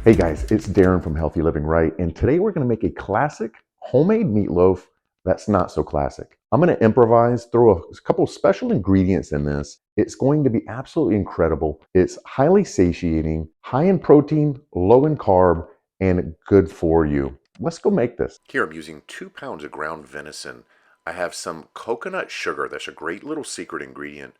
Hey guys, it's Darren from Healthy Living Right, and today we're going to make a classic homemade meatloaf that's not so classic. I'm going to improvise, throw a couple special ingredients in this. It's going to be absolutely incredible. It's highly satiating, high in protein, low in carb, and good for you. Let's go make this. Here I'm using 2 pounds of ground venison. I have some coconut sugar, that's a great little secret ingredient.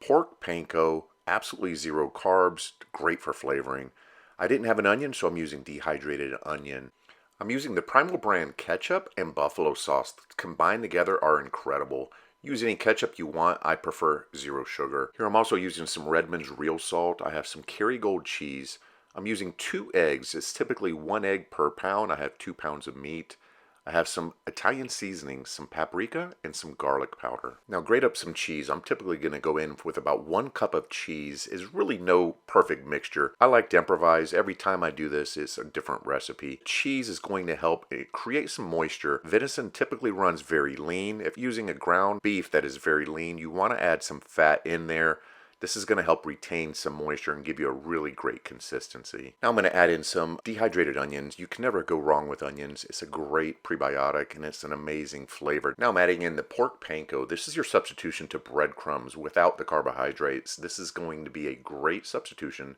Pork panko, absolutely zero carbs, great for flavoring. I didn't have an onion, so I'm using dehydrated onion. I'm using the Primal brand ketchup and buffalo sauce. Combined together are incredible. Use any ketchup you want. I prefer zero sugar. Here I'm also using some Redmond's real salt. I have some Kerrygold cheese. I'm using 2 eggs. It's typically 1 egg per pound. I have 2 pounds of meat. I have some Italian seasonings, some paprika, and some garlic powder. Now grate up some cheese. I'm typically going to go in with about 1 cup of cheese. It's really no perfect mixture. I like to improvise. Every time I do this, it's a different recipe. Cheese is going to help create some moisture. Venison typically runs very lean. If using a ground beef that is very lean, you want to add some fat in there. This is going to help retain some moisture and give you a really great consistency. Now I'm going to add in some dehydrated onions. You can never go wrong with onions. It's a great prebiotic and it's an amazing flavor. Now I'm adding in the pork panko. This is your substitution to breadcrumbs without the carbohydrates. This is going to be a great substitution.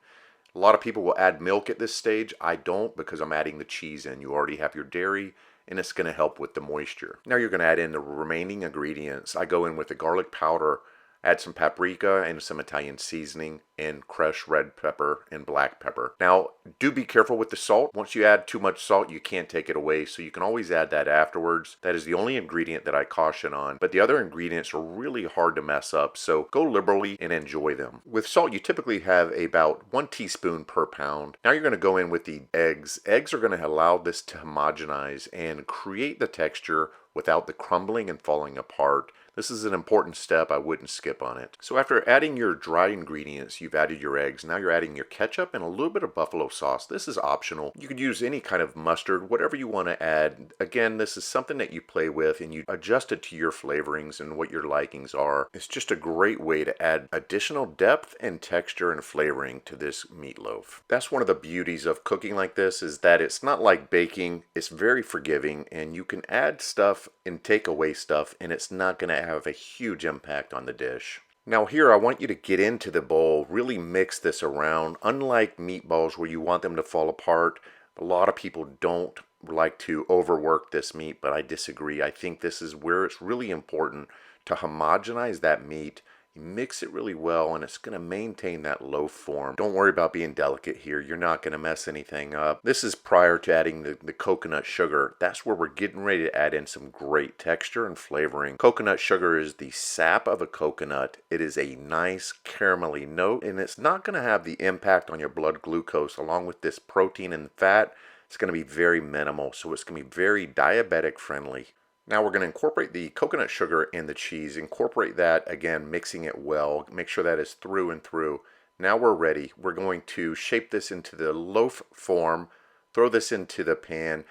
A lot of people will add milk at this stage. I don't, because I'm adding the cheese in. You already have your dairy, and it's going to help with the moisture. Now you're going to add in the remaining ingredients. I go in with the garlic powder, add some paprika and some Italian seasoning, and crushed red pepper and black pepper. Now, do be careful with the salt. Once you add too much salt, you can't take it away, so you can always add that afterwards. That is the only ingredient that I caution on, but the other ingredients are really hard to mess up, so go liberally and enjoy them. With salt, you typically have about 1 teaspoon per pound. Now you're going to go in with the eggs. Eggs are going to allow this to homogenize and create the texture without the crumbling and falling apart. This is an important step. I wouldn't skip on it. So after adding your dry ingredients, you've added your eggs. Now you're adding your ketchup and a little bit of buffalo sauce. This is optional. You could use any kind of mustard, whatever you want to add. Again, this is something that you play with and you adjust it to your flavorings and what your likings are. It's just a great way to add additional depth and texture and flavoring to this meatloaf. That's one of the beauties of cooking like this, is that it's not like baking. It's very forgiving and you can add stuff and take away stuff and it's not going to have a huge impact on the dish. Now here I want you to get into the bowl, really mix this around. Unlike meatballs where you want them to fall apart, a lot of people don't like to overwork this meat, but I disagree. I think this is where it's really important to homogenize that meat. You mix it really well and it's going to maintain that loaf form. Don't worry about being delicate here. You're not going to mess anything up. This is prior to adding the coconut sugar. That's where we're getting ready to add in some great texture and flavoring. Coconut sugar is the sap of a coconut. It is a nice caramelly note and it's not going to have the impact on your blood glucose. Along with this protein and fat, it's going to be very minimal, so it's going to be very diabetic friendly. Now we're going to incorporate the coconut sugar and the cheese. Incorporate that, again, mixing it well. Make sure that is through and through. Now we're ready. We're going to shape this into the loaf form. Throw this into the pan.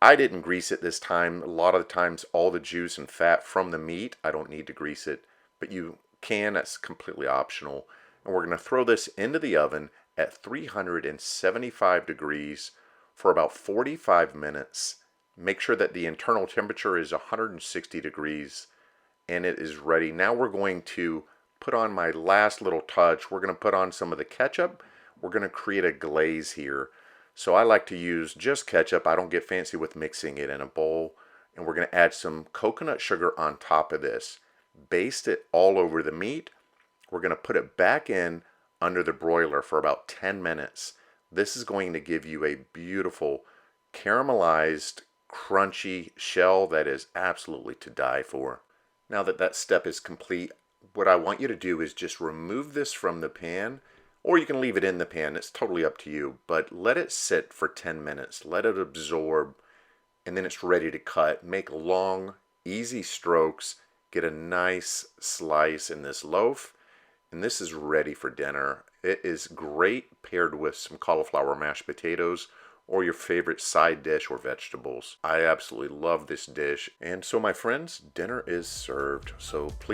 I didn't grease it this time. A lot of the times all the juice and fat from the meat, I don't need to grease it. But you can, that's completely optional. And we're going to throw this into the oven at 375 degrees for about 45 minutes. Make sure that the internal temperature is 160 degrees and it is ready. Now we're going to put on my last little touch. We're going to put on some of the ketchup. We're going to create a glaze here. So I like to use just ketchup. I don't get fancy with mixing it in a bowl. And we're going to add some coconut sugar on top of this. Baste it all over the meat. We're going to put it back in under the broiler for about 10 minutes. This is going to give you a beautiful caramelized crunchy shell that is absolutely to die for. Now that that step is complete, what I want you to do is just remove this from the pan, or you can leave it in the pan. It's totally up to you, but let it sit for 10 minutes. Let it absorb, and then it's ready to cut. Make long, easy strokes. Get a nice slice in this loaf, and this is ready for dinner. It is great paired with some cauliflower mashed potatoes or your favorite side dish or vegetables. I absolutely love this dish. And so my friends, dinner is served. So please